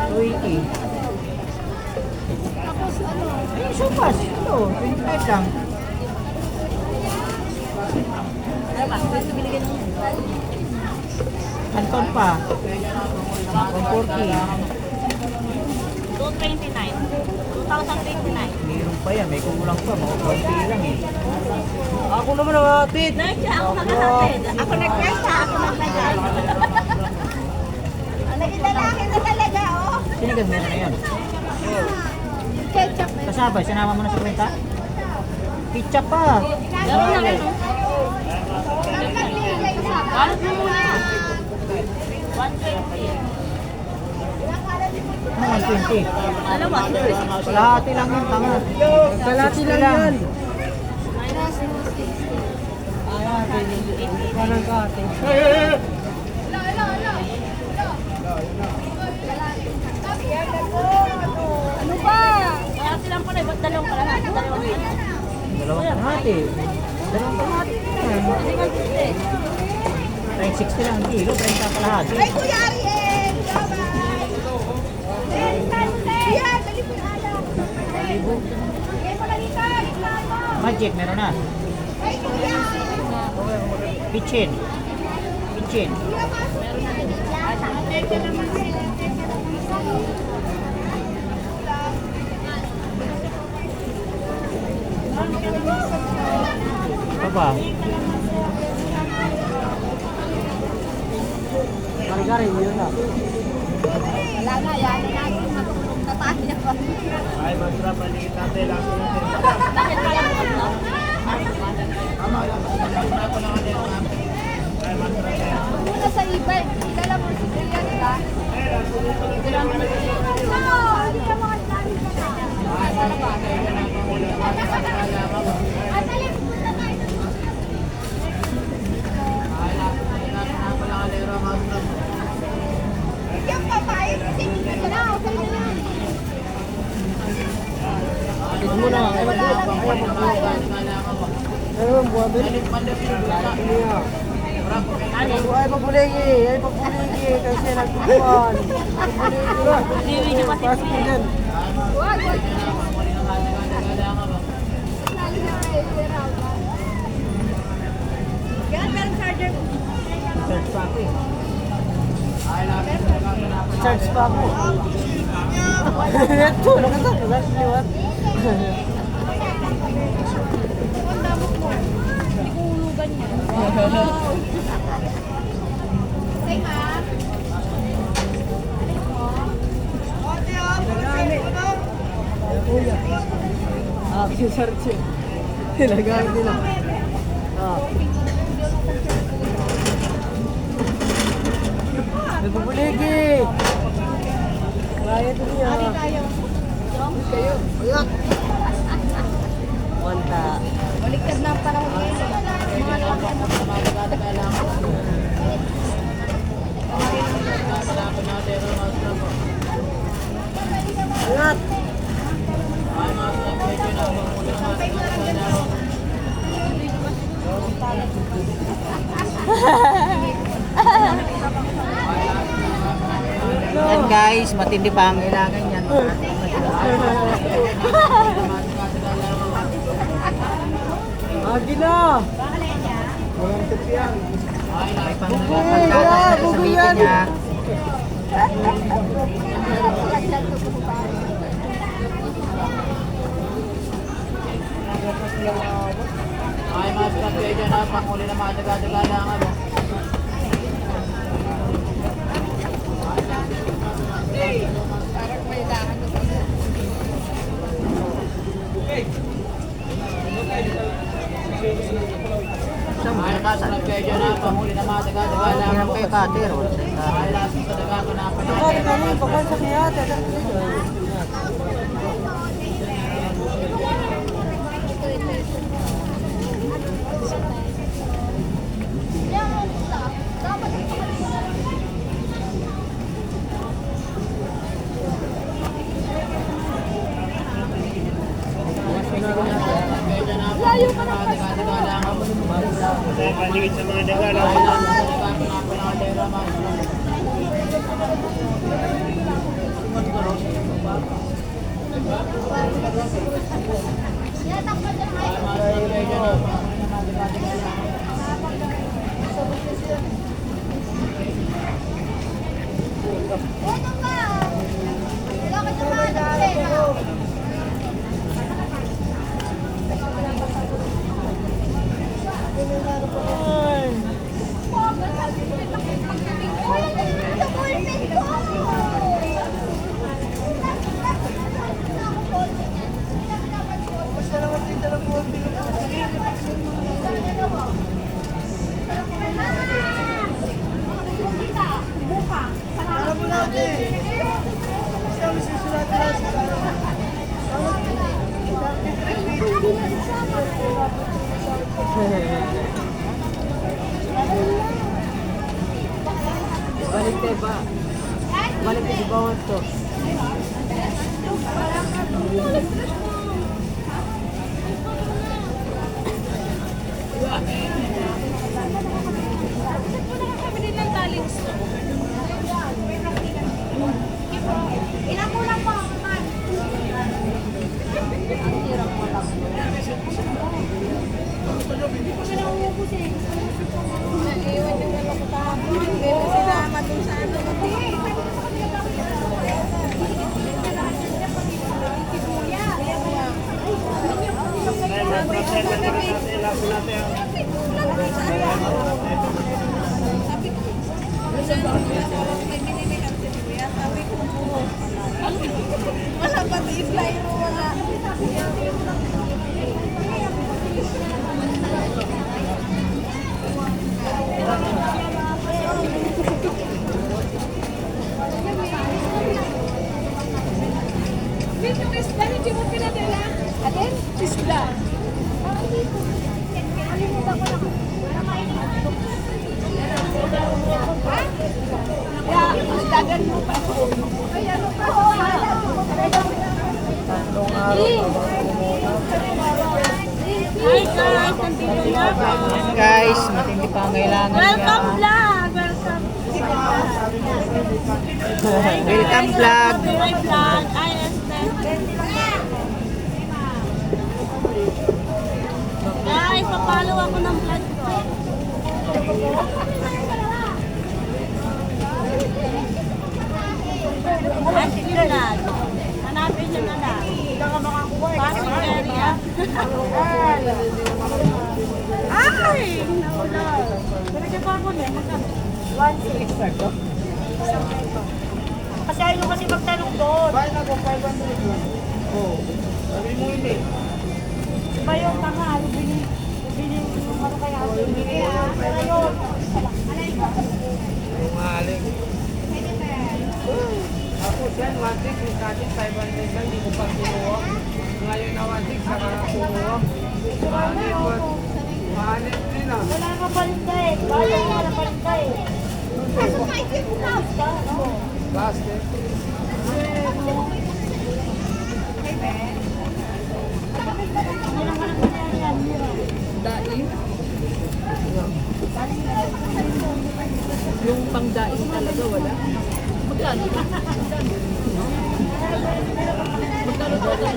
280. Tapos ano? Ay, sopas. Ito, 25 lang. Ano ba? Gusto binigyan mo yan. Anton pa. 140. 229. 2029. Mayroon pa yan. May kulang pa. Mga 20 lang eh. Ako naman ang hatid. Nandiyan ako maghahatid. Ako nag-presa, ako naglagay. Naging lalaki na talaga, oh. Sinigang meron na yun. Ketchup. Kasabay, sinama mo na sa kwenta? Pizza pa. Gano'n na rin, oh. Balot mo muna. 120. Ano, 120? Alam mo, Kalahati lang yun, tama. Kalahati lang yan. Parang kahati. ano ba? Kaya silang pala, ba't dalawang kalahati? Dalawang kalahati. Dalawang kalahati na yan. Try 60 lang ang kilo, 30 kalahati. Ay, Kuya Ariel! Bye-bye! Yan, dali po yung alak. Yan pala dito, Magic, meron na. ay, Kuya! Pitchin. Pitchin. Apa ba? Gari-gari, yun na. Wala na, yan na natin matulog na tayo. Ay, masra balik natin lang. Bakit kaya mo ito? Muna sa iba, kilala mo si Kuya, di ba? Kilala mo na si Kuya. No, hindi ka mga sinabi ka na. Atali, punta tayo. Yung papain, kasi hindi ka na. Okay na yan. Ito muna, ay magbuhat. Ano ang buhat din? Ay pagpuligi, ay pagpuligi kasi nagpupuan. Pagpuligi. Pasok mo dyan. Wag, wag. Yan, meron charger. Search pa ako eh. Search pa ako. Ito, nakata. Nakaliwat. Ang damot mo. Hindi ko hulugan niya. Say, ma. Ah, search eh. Hinagamit nila. Ah. Nagpupuligi! Kaya ito niya. Ari tayo. Kayo. Ayun. Wanta. Baliktad na ang panahon ngayon. Mga lalaki mo. Ingat! Yan guys, matindi pa ang kailangan yan. Agi na! Walang tipiyan. May pangkata sa meeting niya. Ay, mas kape dyan na, panghuli na mga daga-daga lang ano. Ay, mas kape dyan na, panghuli na mga daga-daga lang Yan ano. kayo cutter. Ay, last sa daga ko na Layo pa na. daga-daga lang ano. Paligid sa mga daga lang. Ay, last sa daga ko na pinakadera mas. Ano ka? Wala ka naman ng pera. Balik tayo ba? Balik tayo sa bawat to. Ilan mo lang po, man? Dahil mag-present na natin, ilapon natin ang Wala pa i-fly mo, wala. Dito isda, hindi mo pinadala. Alin? Isda. Kalimutan ko lang. Ha? Dagan mo pa. Ay, ano pa? Tatlong araw guys, matindi pa ang kailangan Welcome niya. vlog! Welcome vlog. My vlog, ISTEM. Guys, papalo ako ng vlog ko. Ashley vlog. Hanapin nyo na lang. Pasig area. Ay! Nawala. Pero pa ako na. 1.6. Kasi ayaw nyo kasi magtanong doon. Ba't ako 500 lang? Oo. Sabi mo hindi. Iba yung tanga, bili yung ano kaya. Pero yun. Yung aling. Ako siya, 1.6 yung katin, 500 lang, hindi ko pa kinuha. Ngayon na 1.6, saka kukuha. Mahanip din ah. Wala ka palinda eh. Bayan nga na palinda eh. Kaso kahit yung mouse ka, ano? Plastic. Daing? Yung pang-daing talaga wala? Magkano? Magkano ba ito?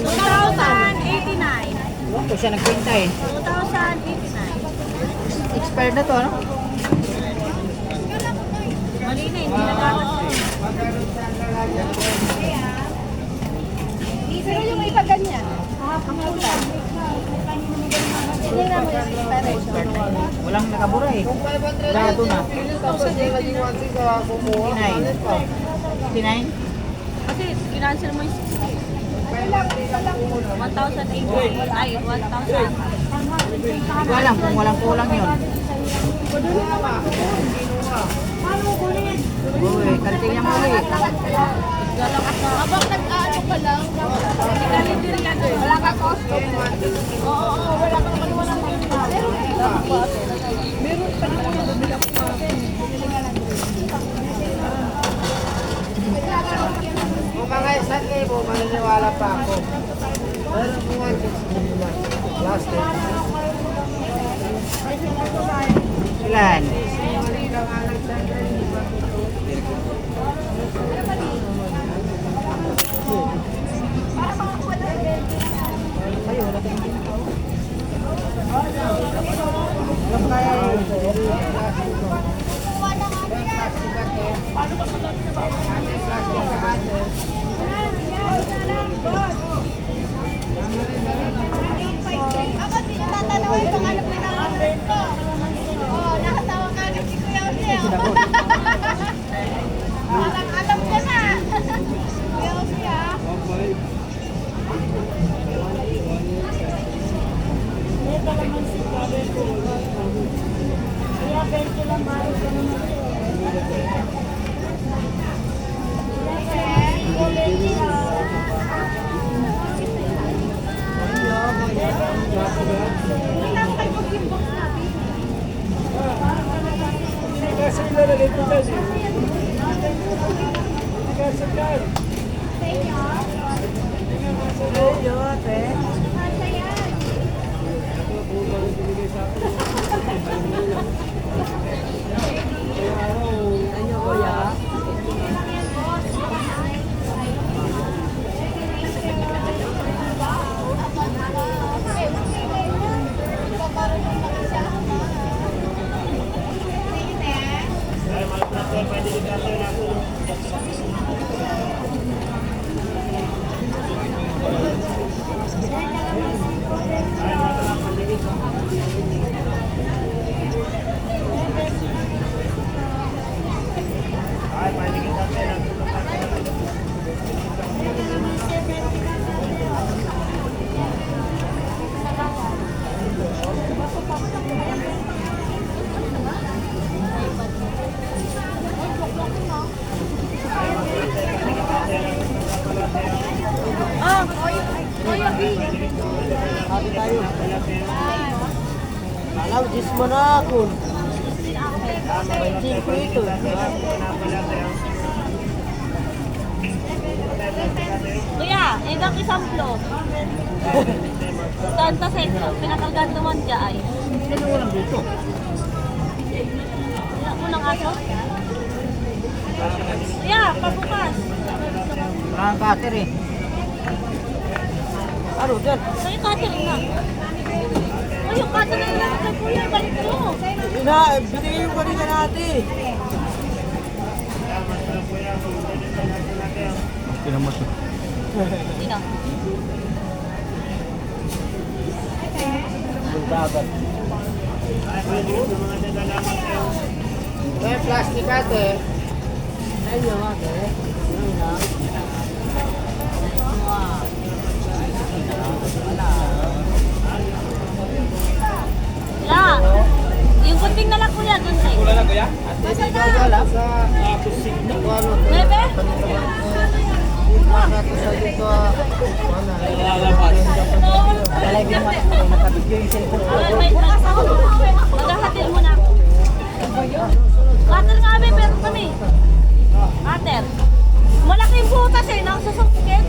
2,089. Ito siya nagpinta eh. 2,089. Expired na to, ano? Mali na, hindi na dapat. Pero yung iba ganyan. Ang kulay. Hindi na mo yung Expired na yun. Walang nakabura eh. Wala ito na. 59. 59? Kasi kinansel mo yung 1,080. Ay, 1,000. Hindi ko alam kung walang kulang yun. Paano mo kunin? Uy, kanting niya muli. Habang nag-ano ka lang, hindi ka rin din yan. Wala ka costo. Oo, wala ka naman walang meron pa rin ako bumili ako sa akin. Kung mga 1,000, maniniwala pa ako. Pero kung 1,600 lang. Plastic. Ilan? Alam kaya yun. Hati tayo. Alam, jis mo na ako. Banjing ko ito. Kuya, ibang isamplo. Tanta sa ito, pinakaganda mo dyan ay. Ano walang dito? Wala mo ng aso? Kuya, pabukas. Ang cutter eh. Ano dyan? Sa'yo catering na. Ay, yung catering na kay kuya, balik mo. Binigay yung kanina natin. Pinamos eh. Sino? Buldagat. May plastic ate. Ayun ate. Ayun na. La, yung kunting na lang kuya, kunting. Wala na kuya? Basta na. Wala sa ano? Bebe? Para to sa dito. Wala. Lalabas. Lalay Yung nakabigyo yung cellphone ko. Maghahatil mo na ako. Cutter nga, be, pero kami. Cutter. Malaking butas eh, nang susungkit.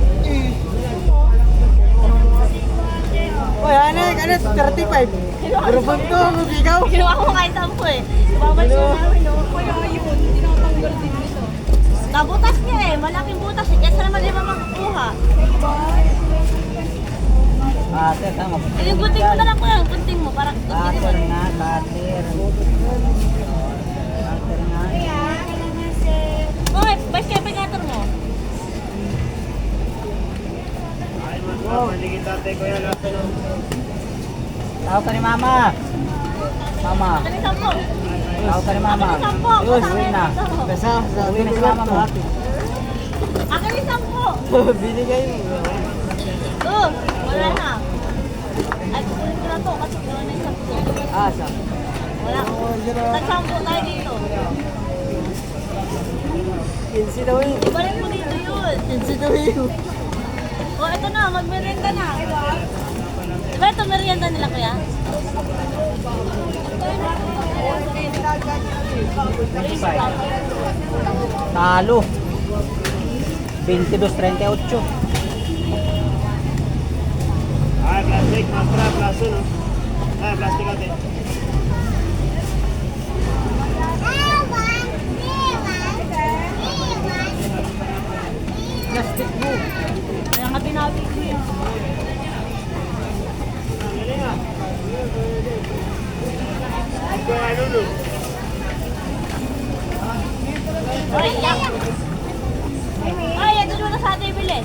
Oy, ano, 35. Pero pag to, ikaw. Ginawa ko kahit sampo eh. Babalik mo namin, no? Kaya yun, tinatanggal din nito. Nabutas niya eh, malaking butas eh. Kesa naman iba makukuha. Cutter, tama. Yung gunting mo na lang kuya, yung gunting mo. Parang Cutter nga, cutter. Cutter nga. Okay, best kayo cutter mo. Tawag ka ni mama. Mama. Akin yung sampo. Tawag ka ni mama. Akin yung sampo. Yun, uwi na. Basta, sa Uwi na si mama mo. Akin yung sampo. Binigay mo. Wala na. Ay, kukunin ko na to kasi gano'n na yung sampo. Asa? Wala. Nagsampo tayo dito. 15 daw yun. Ibalik mo dito yun. 15 daw yun. O, ito na. Magmerienda na. Diba ito merienda nila kuya? Talo. 22.38. Ah, plastic, mastra, plaso, no? Ah, plastic natin. Plastic mo. Kaya nga binawi ko yun. Ito, ano, no? Ay, yak. Ay, ito na sa atin bili.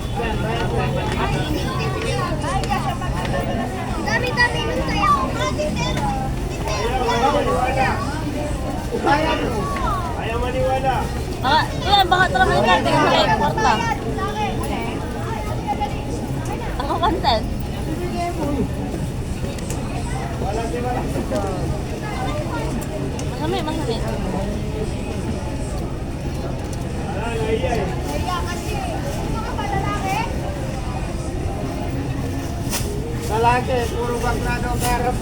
Dami-dami nun tayo. Ayaw maniwala. Yan, baka talaga yung natin sa live. Kwarta. Ako content. Wala si wala. Masami, masami. Wala, naiya eh. Lalaki, puro bakla daw karap.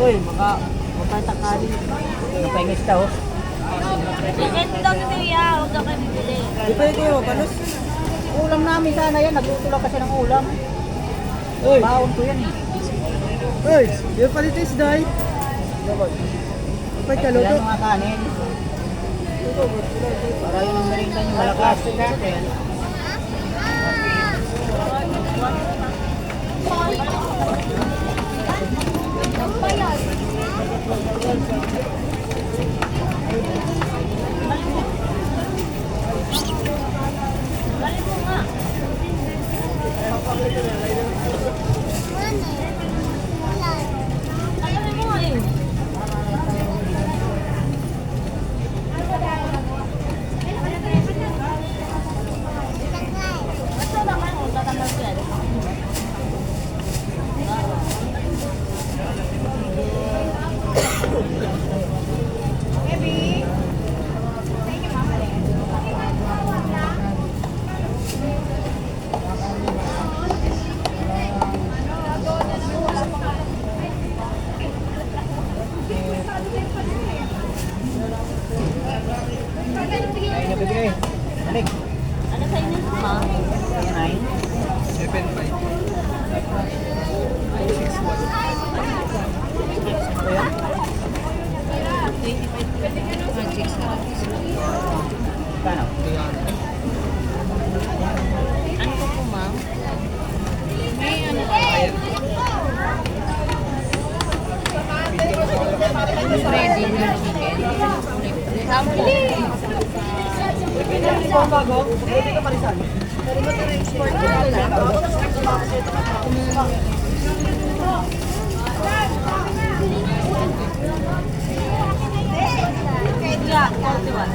Uy, makatakali. Napahingis ka, oh. Chicken daw na niya, huwag daw kayo bibili. Di pwede kayo, palos. Ulam namin sana yan. Nagluto lang kasi ng ulam. Uy! Baon ko yan, eh. Uy! Yung palitis, Day! Pag Kailan kaluto. mga kanin? Para yung merinda nyo malakas. Balik mo nga. Ayaw mo nga eh. Basta naman, tatanggal ko yan. Ay, nabigay. Balik. Ano sa inyo, ma? Ayan ay. 7.5. Ayan. Kano? Ano po po, ma'am? Ready na chicken. Sample. Yeah, 41.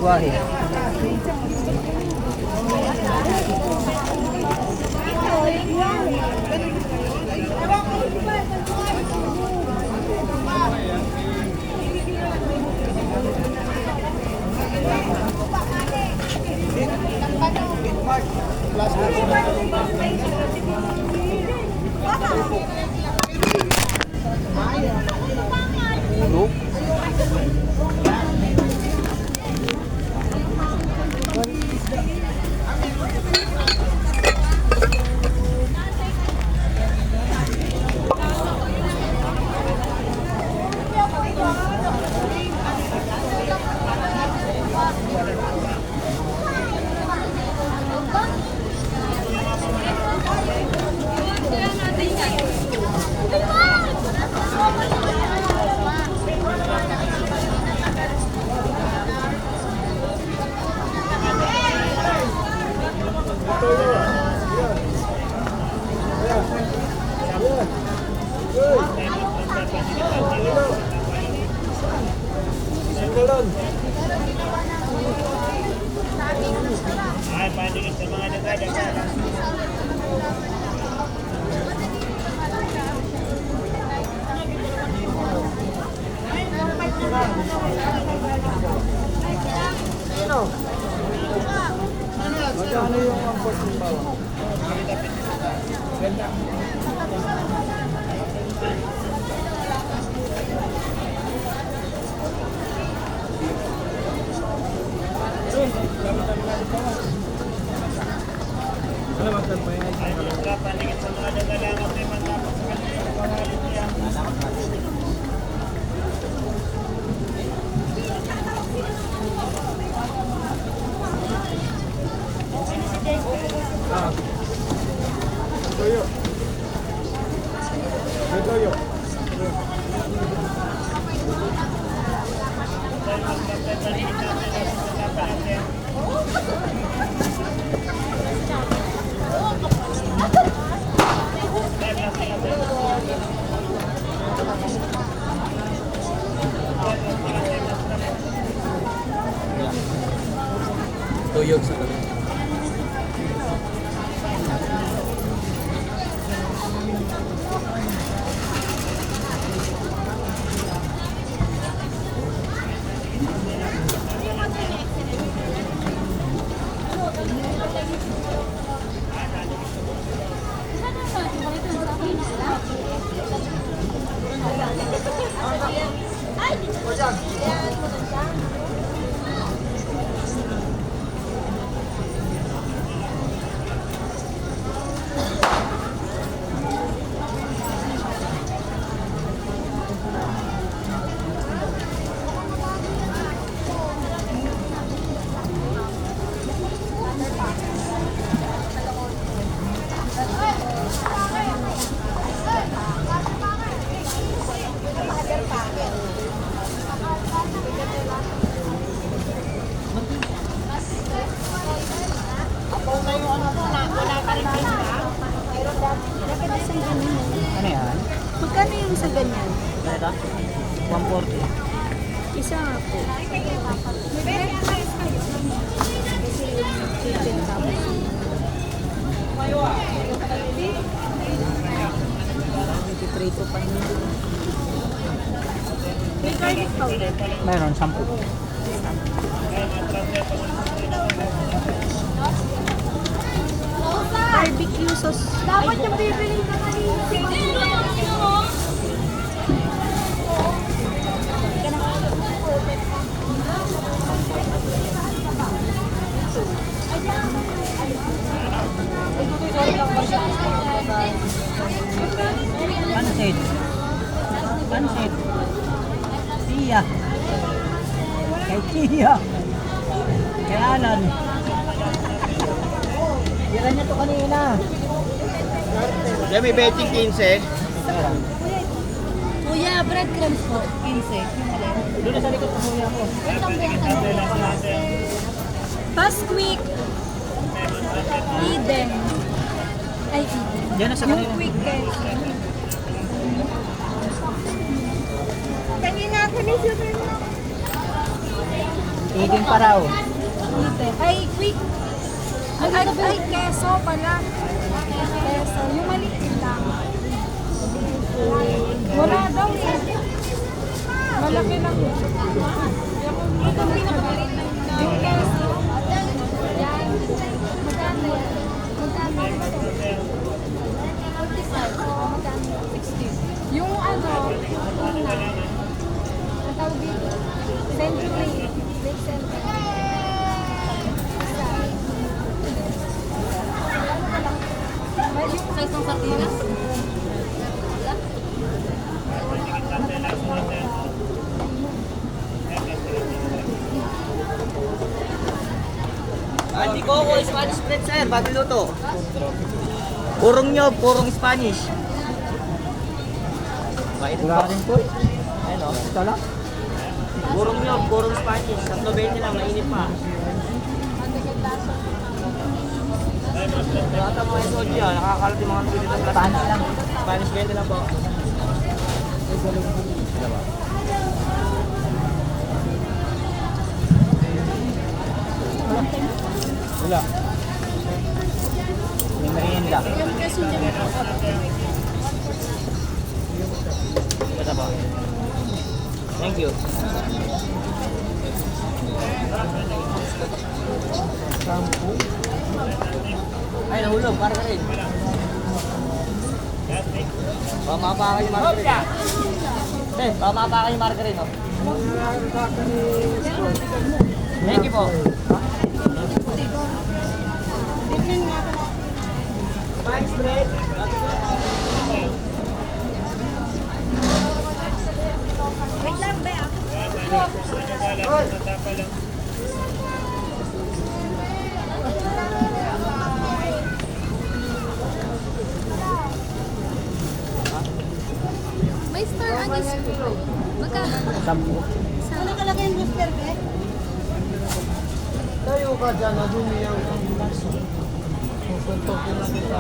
Buwahe. Ulo. Magkano yung ang pork ng bawang? Ganda. Ano magkano pa yan? Toyo. Toyo. Yuyog sa tabi. Ano yan? Magkano yung sa ganyan? Ano ito? 140. Isa nga po. Chicken tapos. Piprito pa niyo. May garlic powder. Meron, 10. Barbecue sauce. Dapat yung bibiling ka kanina. Pansit. Pansit. Tia. Kay Tia. Kay Alan. Tira niya to kanina. Kaya may betting 15. Kuya, breadcrumbs po. 15. Doon na sa likod ng kuya mo. Pasquick. Eden. Ay, Eden. Diyan na sa Yung kanina. quick eh. Kanina ako ni Super na. Eden pa raw. Eden. Ay, quick. Ay, keso pala. Keso. Yung maliit lang. Wala daw eh. Malaki lang. Ito ang pinakamalit na yung keso. Yan. Magkano yan? Magkano yan? 45. Oo, magkano? 60. Yung ano, una, ang tawag dito, century. Big century. Sa isang sardinas? Andi ko Spanish bread sir, bago luto. Purong nyo, purong Spanish. Mainit Wala pa. rin po. Ayun o. Ito lang. Purong nyo, purong Spanish. 3.20 lang, mainit pa. Lahat ang mga SOG ah, nakakalat yung mga dito sa Spanish lang. Spanish 20 lang po. Wala. May merienda. Basta po. Thank you. Ay, nahulog. Para ka rin. Baka mapakan yung margarine. Eh, baka mapakan yung margarine, oh. Thank you po. Spice bread. Wait lang ba? May star anise po. Magkano? 10. Ano kalagay yung booster be? Tayo ka dyan, nadumi ang pupuntok ko na kita.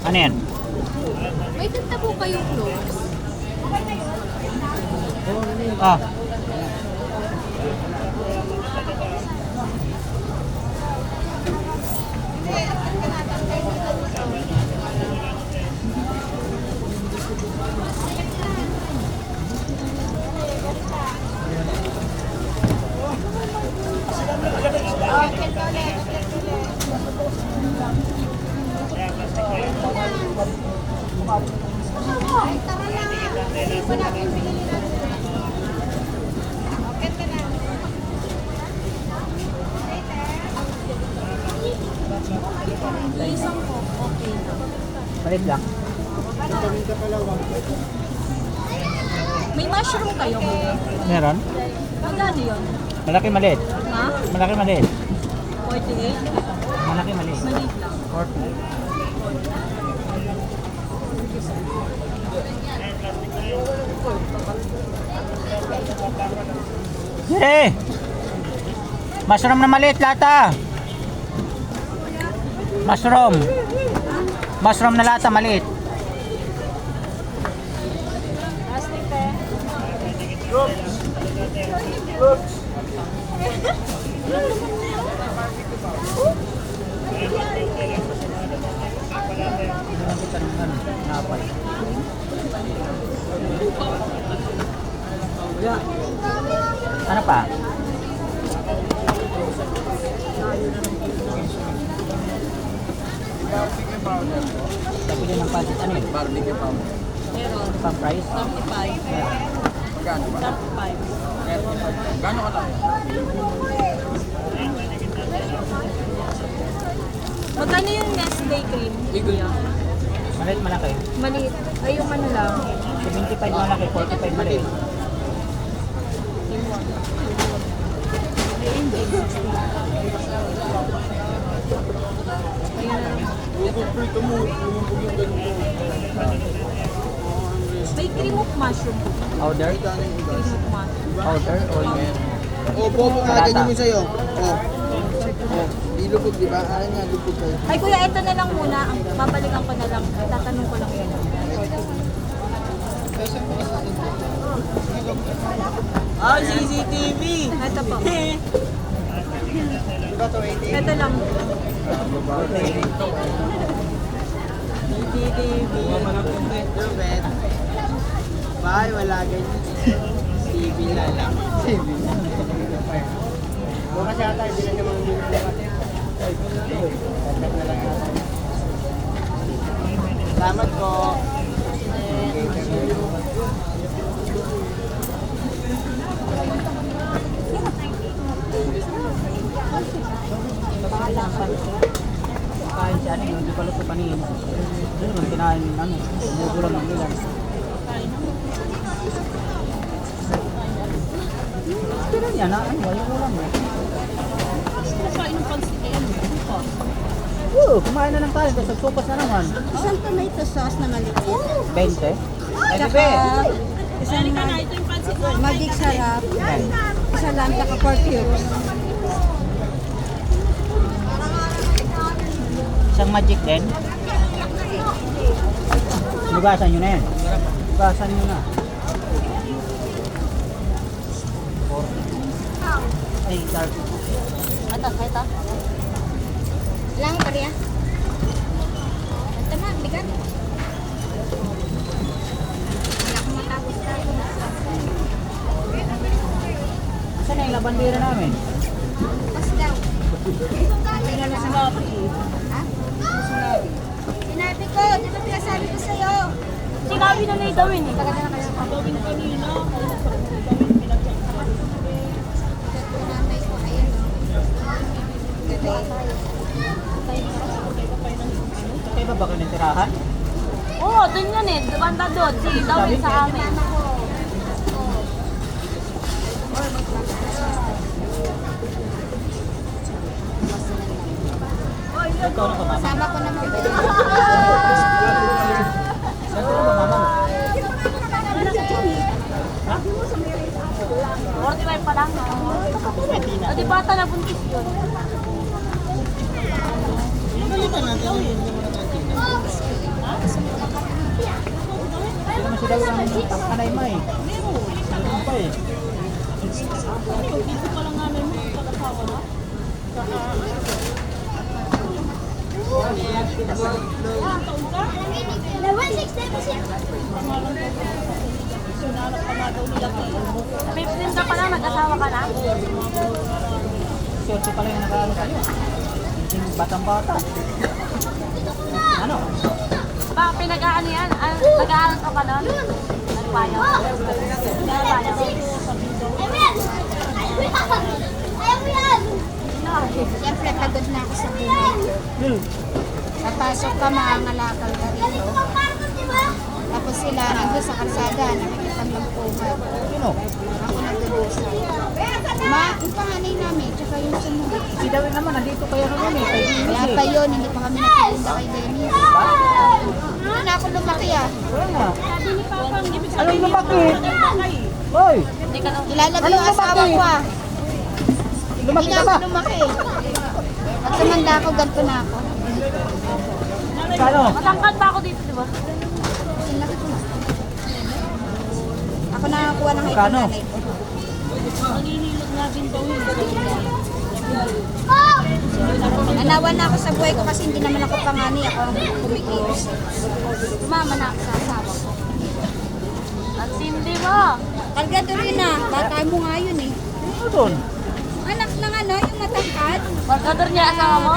Ano yan? May ganda po kayong clothes. Ah. Isang po, okay na. Palit lang. May mushroom kayo mo. Meron? Magkano yun? Malaki maliit. Ha? Malaki maliit. 48? Malaki maliit. Maliit lang. 40. Sige! Mushroom na maliit lata. Mushroom. Mushroom na lata maliit. Ano pa? Sabi din ng pasit, ano yun? Barbecue powder. Meron. Pang price? 35. Magkano ba? 35. Gano'n ka lang? Magkano yung Nestle cream? Kuya? Maliit malaki. Maliit. Ay, yung ano lang. 75 malaki, 45 maliit. May cream of mushroom. Powder? Cream of mushroom. Powder o yung... Oh, bobo nga, Lata. ganyan mo sa'yo. Oh. Oh, di lubog, di ba? Ano nga, lubog kayo. Ay kuya, ito na lang muna. Babalikan ko na lang. Tatanong ko lang yun. Ah, CCTV! Ito po. Ito lang. CCTV. Lubet. Bye, wala ganyan. TV na lang. TV na lang. Bukas yata, hindi na naman hindi na Salamat po. Kain siya, ano yun, hindi pa luto kanin. Ano naman, kinain, ano, umugulang ng ilan. Pero yan, ano, yung ulam eh. Nakain ng pansit yan. Oo, kumain na lang tayo, tapos nagsupas na naman. Isang tomato sauce na maliit. 20. Ay, Saka, bebe! isang Ito yung pansit mo. magic sarap. Isa lang, saka pork cubes. Isang magic din. Lugasan nyo na yan. Lugasan nyo na. Ay, dark. Ito. Lang, pariya. Ito na, bigat. Hindi ako matapos tayo. Saan na yung labandera namin? Pas daw. Sinabi ko, di ba pinasabi ko sa'yo? Sinabi na may gawin eh. Talaga na kayo. Gawin kanina. Nanay ko, ayan. Kaya ba kayo ng tirahan? Oo, dun yan eh. Banda doon. Si Dawin sa amin. Ikaw na ka, mama. Sama ko naman. Saan ka na ba, mama? 45 pa lang. O di bata na buntis yun. Balikan natin yung kasi daw ang kanay mo eh. Meron pa eh. Dito pa lang namin mo, pag-asawa na. May pinta pa lang, nag-asawa ka na? Swerte pala yung nag-ano kayo. Yung batang-bata. Ano? Ba, pinag-aano yan? Nag-aaral ka pa nun? Nagpayo? Nagpayo? Siyempre, pagod na ako sa buhay. Papasok ka, mangangalakal ka rito. Tapos sila nandun sa kalsada, nakikipaglampuhan. Sino? Ako nagdudusa. Yung panganay namin, tsaka yung sumunod. Si Dawin naman, nandito kayo naman eh. Kay Dennis Kaya eh. pa yun, hindi pa kami nagpunta kay Dennis. Hindi na ako lumaki ah. Wala na. Sabi ni Papa, ang ibig Anong sabihin lumaki? Hoy! Hindi ka nang... Kilala mo Anong yung asawa lumaki? ko ah. Lumaki Hindi ka na ba? ako lumaki. Pag tumanda ako, ganito na ako. Kano? Matangkad pa ako dito, di ba? Ang laki ko na. Ako nakakuha ng height ng Kano? nanay ko. Maghihilot nga din daw yun. Nanawa na ako sa buhay ko kasi hindi naman ako pangani. Ako ang kumikilos. Mama na ako sa asawa ko. Ang tindi mo. Kargado rin na. Bata mo nga yun eh. Ano doon? Anak ng ano, yung matangkad. Pagkador niya asawa mo?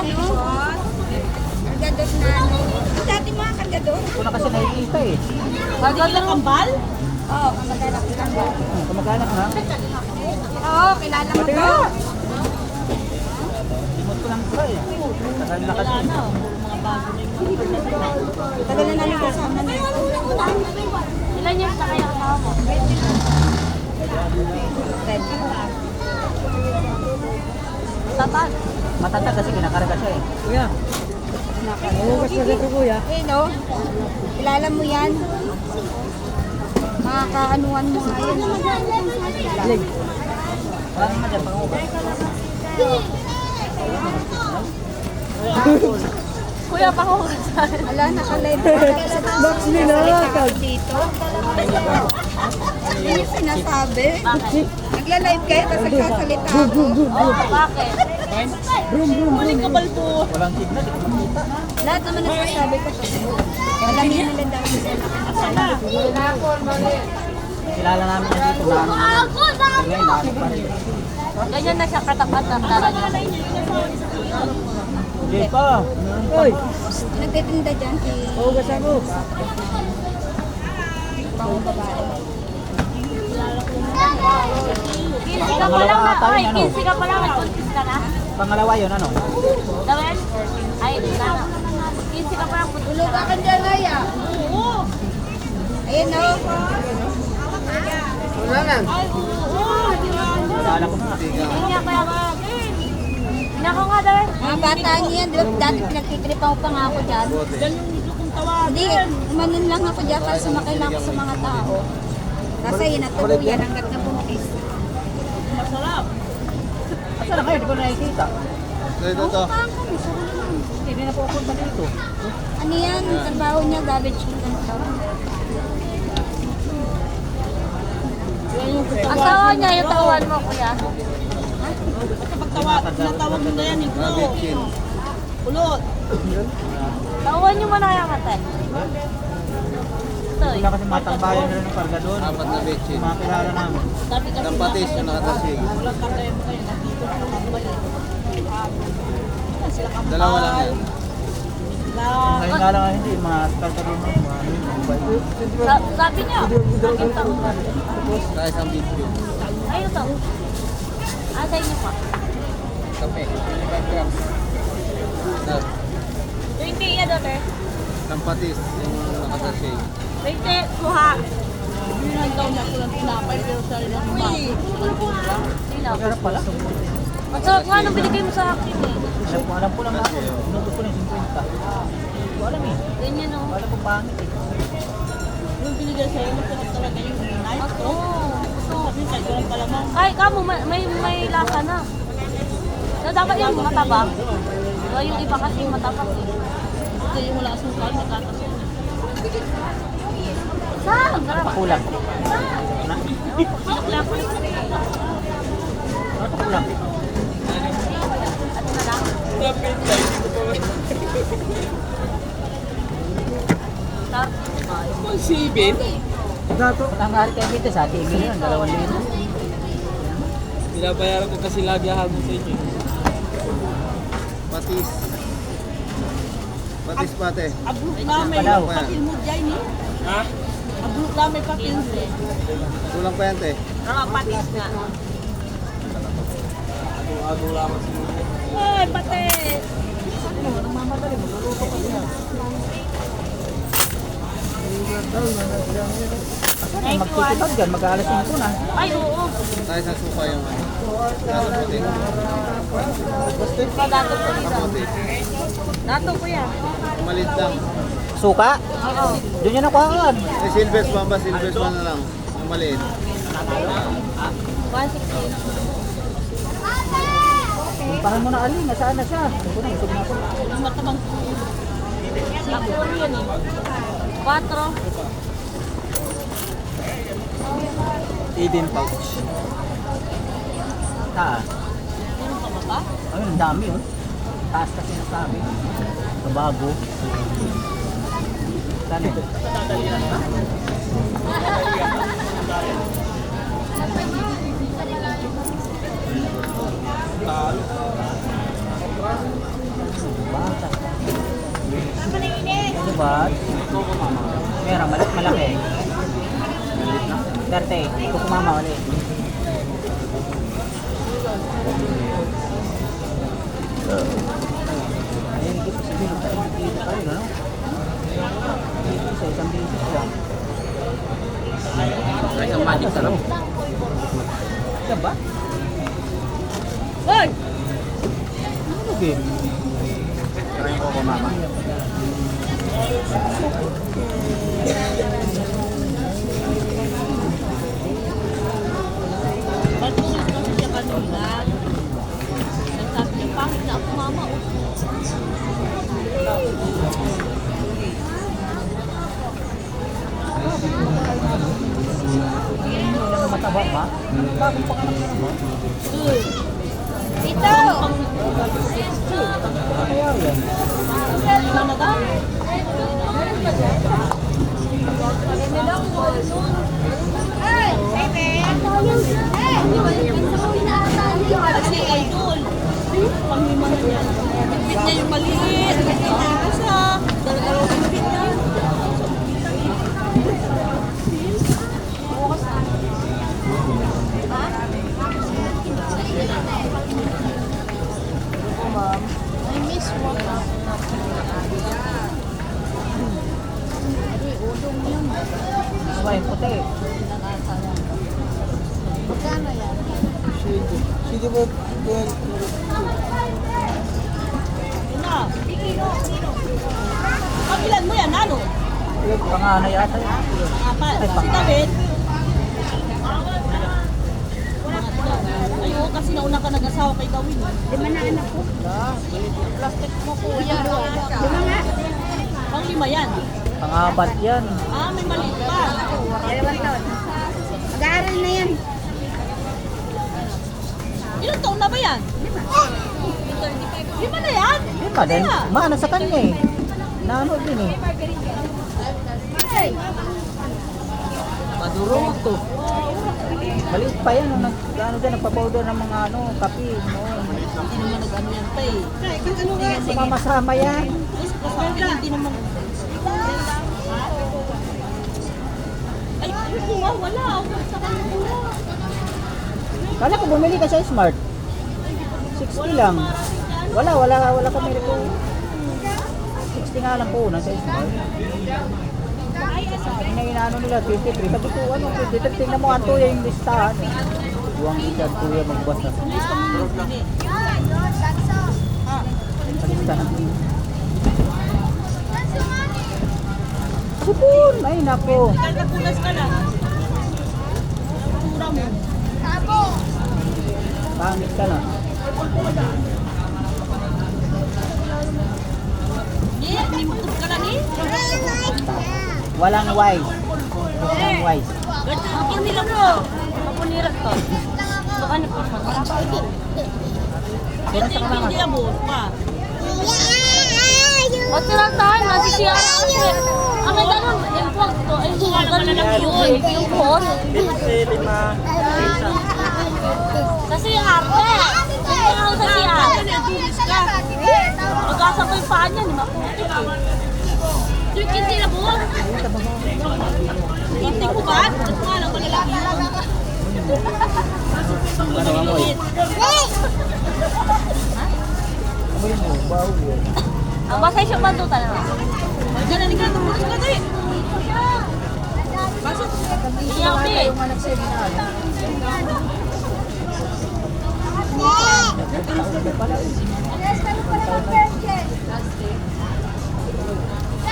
Kargador na ano. Dati mga kargador. Ito na kasi nakikita eh. Pagkador kambal? Oo, kamag-anak ko lang. Kamag-anak na. Oo, kilala mo to. Limot ko lang ito eh. Tagal na kasi. Tagal na namin kasama na ito. Ilan years na kayo asawa mo? Tatag. Matatag kasi kinakarga siya eh. Kuya. Hugas na dito kuya. Eh no, kilala mo yan. Makakaanuan mo nga yun. Lig. Wala naman dyan, pangugas. Kuya, pangukasan. Ala, naka-live ka Box nila. Dito. Hindi niya sinasabi. Bakit? Nagla-live kayo, tapos nagsasalita ako. Oh, bakit? Huling kabal po. Walang signal, di ko makita. Lahat naman nasasabi ko. Alamin nila daw Kilala namin niya dito na ano. Ngayon, naano pa rin. Ganyan na siya katapat-tap talaga. Hindi pa. Hoy! Nagtitinda dyan si... Hugas ako. Pang babae. 15 ka pa lang na. Ay, 15 ka pa lang. Nag-confuse ka na. Pangalawa yun, ano? Dawel? Ay, hindi na. 15 ka pa lang. Tulog ka dyan, Aya. Oo. Ayun o. Wala lang. Ay, oo. Kilala ko na. Hindi niya kaya ba? Hinako nga, Dawel. Mga bata niya yan, di ba? Dati pinagtitripan ko pa nga ako dyan. Hindi, umanon lang ako dyan para sumakay lang ako sa mga tao. Kasi yun, natuluyan hanggat na buntis. Masarap. Asa na ngayon? Di ko nakikita. Dito to. Paan kami, sarili lang. Hindi na po punta dito. Ano yan, ang trabaho niya, garbage control. Asawa niya yung tawan mo, kuya. Natawag mo na yan, Ulot. Tawan niyo mo na kaya matay. Ito eh. Wala kasi matangbayan na rin ng karga doon. Apat na bitchin. Mga kilala namin. Lampatis yung nakatasig. Dalawa lang yan. Ngayon nga lang hindi, mga karga doon. Sabi niya. Nakita ko. Sa isang bitchin. Ayun to. Ah, sa inyo pa. Kape. 25 grams. Na, 20 iya, daughter. lampatis yung nakatasig. 20, kuha. Daw niya ko lang tinapay, pero sa rin ang Sino? Masarap pala. Masarap nga nung binigay mo sa akin eh. Alam ko lang ako. Inubos ko na yung 50. Hindi ko alam eh. Ganyan o. Alam ko pangit eh. Yung binigay sa'yo, masarap talaga yung night. Sabi, kahit walang palamang. Ay, kamo, may lasa na. So, dapat yung mataba. So, yung iba kasi mataba eh. Kasi yung wala asukal, nagkakasin. Pakulang. Na? Pakulang. Patangari kayo dito sa ating ngayon, 2,000. Binabayaran ko kasi lagi habang sa inyo. Patis. Patis pate. Abluk namin, Palaw. patil mo dyan eh. Ha? Abluk namin patil mo. Kulang pa yan te. Patis nga. Ado lamang sa mga. Ay, patis! Magtitipag dyan, mag-aalas 5 na. Ay, oo. Tayo sa suka yung ano. Nasa puti. Dato po dito. Kaputi. Dato po yan. Malit lang. Suka? Doon yan nakuhaan. Eh, silvers pa ba? Silvers pa na lang. Yung maliit. 160. Parang mo na aling, nasaan na siya? Ito na, usog na ako. Yung matabang Siguro yun eh. 4. Eden pouch. Taas. meron pa ba ba? Ayun, ang dami oh. Taas kasi nasabi. Sa bago. Saan ito? Bata. Ano ba? Meron, malaki. 30. Ito kumama ulit. Ayun, ito sa bilog tayo. Dito pa rin, ano? Dito sa isang bisis siya. Ay, isang magic sarap. Yan ba? Hoy! Ano game? Try ko mama. Patulis kasi siya kanina. Nagsabi niya, pangit na ako mama. Oh. Hindi lang mataba ba? Bagong panganak na naman. Dito! Kaya yan. Lima na daw. Hey! Hey, Ben! Hey! Kasi idol. Panglima na yan. Bit niya yung maliit. Isa. Dalawa yung bit niya. I miss one. Suwain puti. Magkano yan? Sige mo. Ina. Kapilan mo yan, ano? Panganay ata yan. Apat. Si David. Ayoko kasi nauna ka nag-asawa kay Gawin. Lima na anak ko. Plastic mo kuya. Lima nga. Pang lima yan. Pangapat yan. Ah, may maliit pa. Dalawang taon. Mag-aaral na yan. Ilang taon na ba yan? Lima na yan? Lima din. Maano sa kanya eh. Naano din eh. Maduro to. Maliit pa yan. Ano dyan, nagpa-powder ng mga ano, kape. No. Hindi naman nag-ano yan pa eh. Sumamasama yan. Hindi naman. Ay, kuha, wala. Sa kanila. Kala ko bumili ka sa Smart. 60 lang. Wala kami rito. 60 nga lang po na sa Smart. Sa akin na inaano nila, 23. Sabi ko, ano, 23. Tingnan mo, Anto, yung listahan. Buwang kita, Tuya, magbuwas na. Sa listahan. Supon! Ay, nako. Nagkapunas ka na. Tura mo. Pangit ka na. Limutog ka lang eh. Walang white. Bukang wise. Ganyan nila mo. Kapuniran to. Baka na po. Sino sa kalaman? Hindi abot pa. O tiratahan, nasisiyara kasi. Ang may ganun, yung buwag to, ay buwag na lang yun. Yung buhos. Kasi yung arte. Kasi yung sa siya. Magkasang ko yung paa niya, ni maputik eh. Yung kinti na buwag. Hindi ko ba? Ito nga lang malalaki yun. Ano amoy? Amoy mo, bawo yun. Ang basay siya bandutan na. Diyan na nila tumulong ka tayo. Iyak din.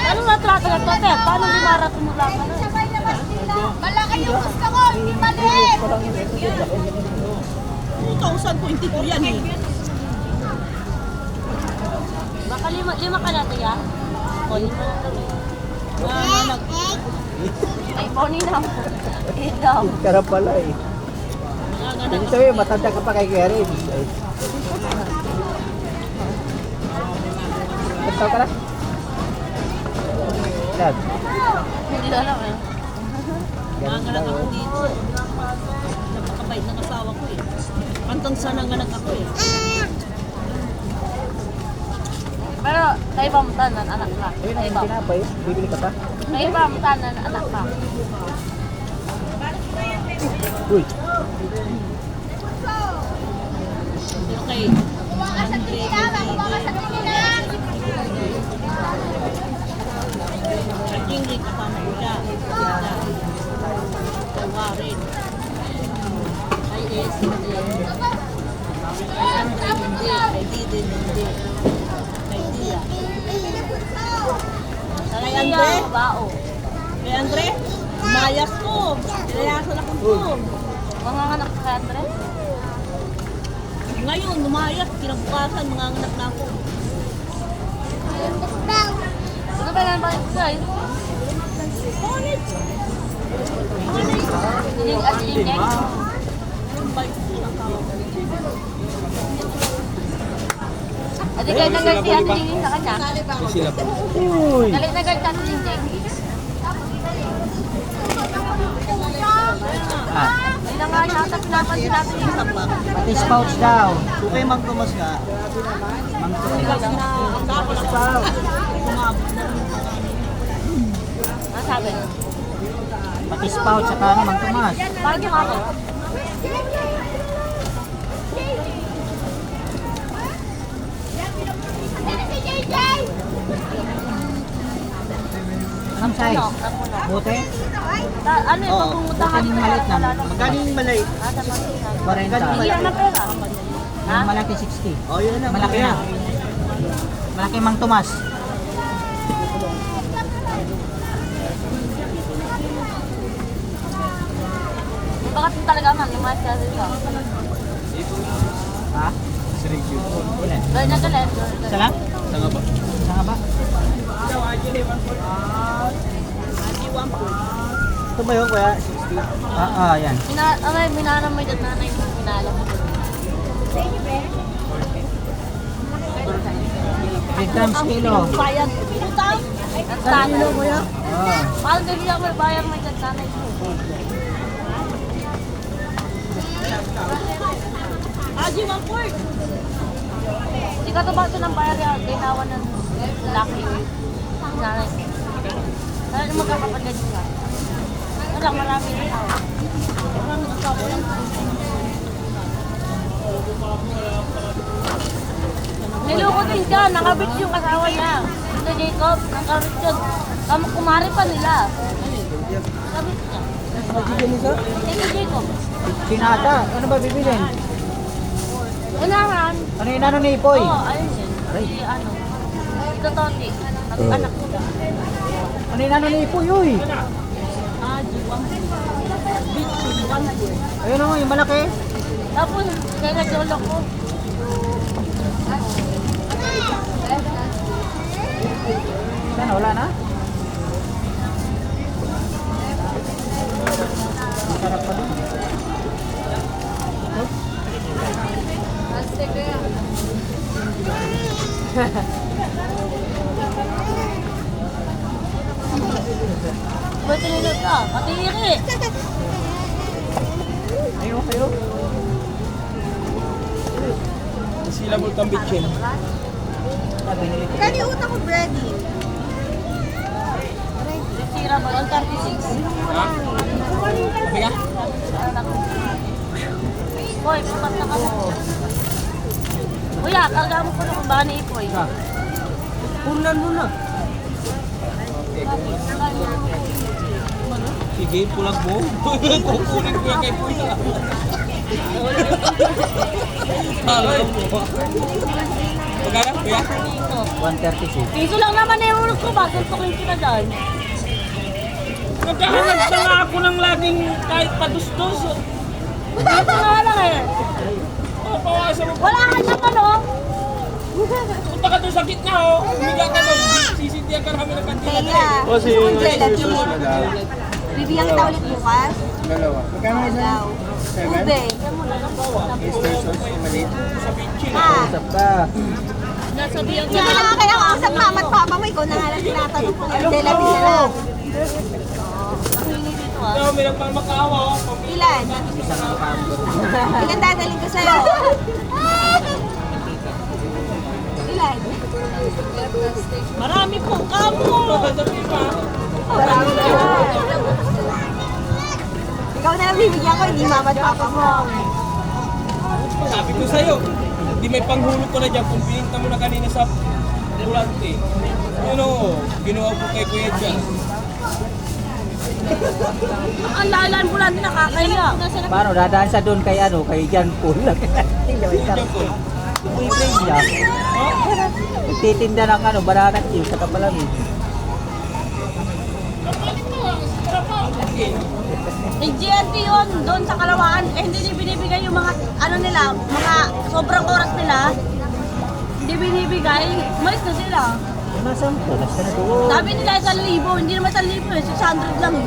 Ano na trato na to, te? Paano di marat mo lang? Malaki yung gusto ko, hindi maliit. 2,022 yan eh. Baka lima ka natin ya? O, lima na to. Ay, pony na mo. Ikaw. Kara pala eh. Hindi sabi, matanda ka pa kay Kuya Rin. Basta ka na? Dad. Hindi na alam eh. Nanganak ako dito. Napakabait ng asawa ko eh. Hanggang sa nanganak ako eh. Pero, kayo ba mutanan, anak ka? Ayun Kayo ang ba? tinapay. Bibili ka pa? Kayo ba mutanan, anak ka? Uy. Okay. Jingli kasama ko siya. Tawarin. Ay, yes, hindi. Ay, Andre, hindi. Kay Diden, hindi. Kay Tia. Kay Andre? Bao. Kay Andre? Mayas ko. Nilayasan ako ko. Mga anak ka kay Andre? Ngayon, lumayas. Kinabukasan, mga anak na ako. Ano ba yan ba guys? Honest. Yung as in Yung bike ko ng tao. Adi kayo nag-guard si Ate Jing sa kanya? Uy. Galit na guard si Ate Jing. Ah, Ay na nga niya, ata pinapansin natin yung sabak. pati spouts daw. Kung kayo Mang Tomas nga, Ano sabi? Pati spouts sa kanin, Mang Tomas. Parang yung ako. Anong size? Bote? Ano yung Oo. pagpuntahan Yung maliit na. magkano yung malay? Ada ba? 40. Iyan na pera. Yung malaki 60. Oh, yun na. Malaki na. Malaki Mang Tomas. Bakit talaga man, lumayas ka dito. Ha? Ilan? Gawin na galit. Isa lang? Sanga ba? Sanga ba? Ito ba yun, kuya? 60? Yan. Minana mo yung nanay mo, minala mo. 3 grams kilo. Bayad. Utang. Ang tanong mo yan. Oh. Paano hindi ako may bayad mo yung nanay mo? Aji, 1/4. Hindi ka to ba ito ng bayad yan? Ginawa ng laki. Nanay. Kaya yung magkakapagad ka. Wala, marami na tao. Niloko din siya, nakabit yung asawa niya. Si Jacob, nakabit yun. Kumari pa nila. Nakabit niya. Si Jacob. Sinata. Ano ba bibilin? Unahan. Ano yung inano ni Ipoy? Oo, ayun yun. Si ano. Si Toti. Anak ko. Ano yung inano ni Ipoy? Uy! Aji, 1/4. Ayun o, yung malaki. Tapos, kaya nagdulok ko. Sana, wala na? Ba't tinulog ka? Patiri! Ayaw kayo. Sila mo itong bitchin. Binili ko. Kani utang ko bready. Sira ba? 136. Sabi ka? Boy, pupat na ka mo. Kuya, karga mo pa ng bahan ni Ipoy. Punan mo na. Sige, pulag mo. Kukunin ko yan kay Puya. Alam mo ba? Magkano, Kuya? 136. Piso lang naman na yung ulog ko. Bakit tukin kita dyan? Nagkahanap na nga ako ng laging kahit padustos. Piso nga lang eh. Oh, pawasan mo. Wala ka naman oh. Punta ka doon sa gitna, oh. Humiga ka doon. Sisindihan ka namin ng kantina. Kaya, si Angela, bibigyan kita ulit bukas. Dalawa. Magkano isa? Ube. Sa bitchin. Ah, Usap ka. Nasabihan hindi ko lang kaya ako sa mama at papa mo. Ikaw na nga lang tinatanong kung Angela, bisa lang. Ikaw, may nagmamakaawa, oh. Ilan? Ilan dadaling ko sa'yo? Ilan? Marami pong kamo. Sabi pa. Ikaw na lang bibigyan ko, hindi mama at papa mo. Sabi ko sa'yo, hindi may panghulog ko na dyan kung pininta mo na kanina sa bulante. Ano, ginawa ko kay Kuya dyan. Ang lalan mo lang nakakaya. Paano, dadaan sa doon kay ano, kay Jan Paul. Diyan ko. Ibrahim niya. Nagtitinda ng ano, banana cue sa Kapalamig. Yung GNT yun, doon sa Kalawaan, eh hindi binibigay yung mga, ano nila, mga sobrang oras nila. Hindi binibigay, mais na sila. Nasaan ko? Nasa na doon. Sabi nila 1,000, hindi naman 1,000 eh, 600 lang eh.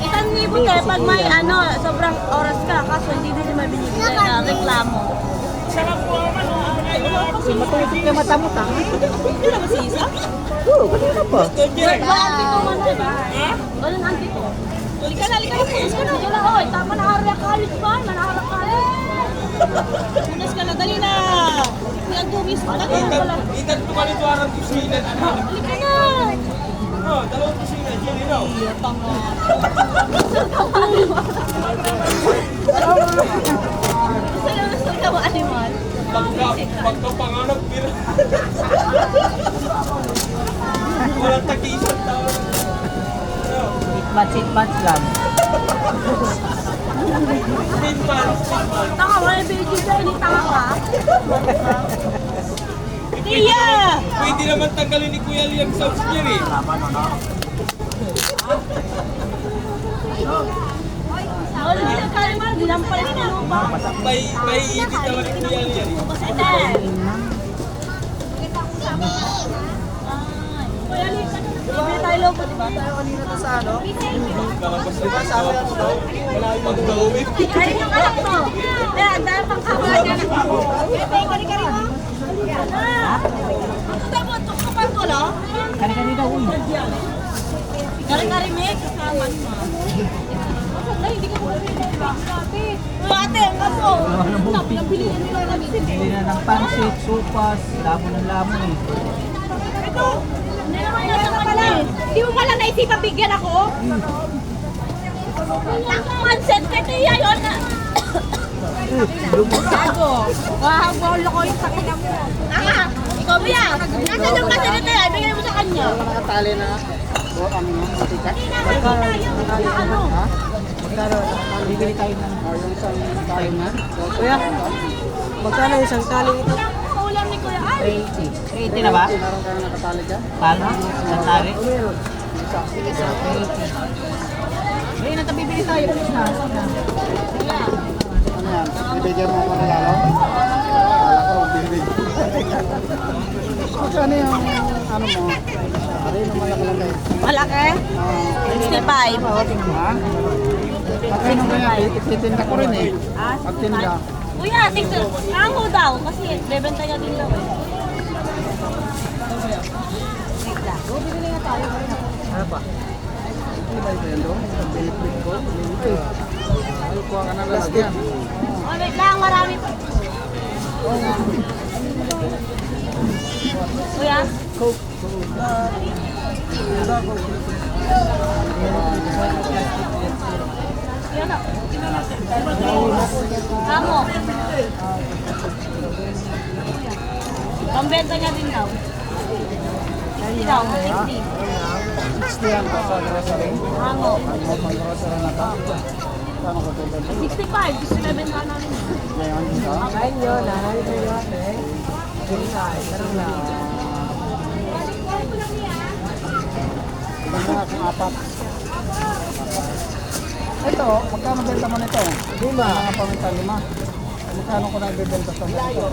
1,000 te, pag may ano, sobrang oras ka, kaso hindi din naman binibigay na reklamo. Matutik na mata mo, tanga. Hindi na masisa? Oo, kanina pa. Ba, auntie ko man diba? Ganun auntie ko. Halika na, halika na. Punas ka na. Sige lang, oy, tama na area college ba? Manahara college. Punas ka na, dali na. Yan, tumis mo na. Itan ko kanito arang kusina. Halika na. Oh, dalawang kusina, dyan ino. Gusto lang gusto ka mo animal? Pagkapanganap, pero... Walang tag-iisang tao. 8 months lang. Tanga, wala yung video dyan, hindi tanga ka. Tia! Pwede naman tanggalin ni Kuya Liang subs niya eh. Wala hindi na kaya man, dinampal yung lupa. May edit naman ni Kuya Liang. Ate! Kuya Lee, bibili tayo lobo, di ba? Tayo kanina to sa ano? Nakapas na sabi ako daw. Wala yung pag-uwi. Ay, yung anak mo. Kaya, dahil pang kawan yan. Kari-kari mo. Ang tabo, tuktupan ko, no? Kanina uy. Kari-kari, Meg. Kasaman mo. Ay, hindi ko mabili. Ate, ang kaso. Sabi lang bilihin nila kami. Bili na ng pansit, sopas, lamon ng lamon eh. Ito. Hindi naman nasa pala. Di mo pala naisipan bigyan ako? Ang manset, kaya yun na. Gago. Wahagwalo ko yung sakina mo. Ikaw, Bia. Nasaan yung masinit na yan? Bigay mo sa kanya. Nakatali na. O, ano nga, matika. Hindi naman tayo. Ano? Magkano, bibili tayo ng Yung isang tali na. Kuya, magkano isang tali ito? Ulam ni Kuya Al. 80. 80 na ba? Meron ka na nakatali dyan? Paano? Isang tali? Meron. Sige, 80. Ayun, natabibili tayo. Please na. Ano yan? Bibigyan mo ako ng lalo? Kala ko, bibigyan. Ano yung ano mo? Ari, nung malaki lang kayo. Malaki? 65. Ha? Pati nung kaya, ititinda ko rin eh. Pagtinda. Kuya, tignan. Nango daw. Kasi bebenta niya din daw eh. Ano pa? Hindi ba ito yan doon? Ang benefit ko? Ay, kuha ka na lalagyan. Oh, wait lang, marami pa. Kuya? Yan na. Kamo. Pambenta niya din daw. Hindi daw, 60. 60 lang pa sa grocery. Hango. Ano pang grocery na ka? Paano ko ito? 65, gusto na benta namin. Ngayon, isa. Kain nyo, nahay nyo yun eh. Kain, tarong lang. Tignan mo nga kung apat. Ito, magkano benta mo nito? 5. Mga paminta 5. Magkano ko na ibibenta sa mga ito?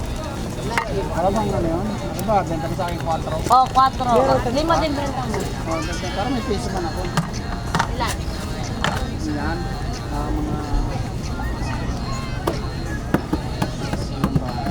Alam mo ano yun? Ano ba? Benta ko sa akin 4. Oh, 4. 5 din benta mo. Oh, benta. Parang may piso man ako. Ilan? Yan. Mga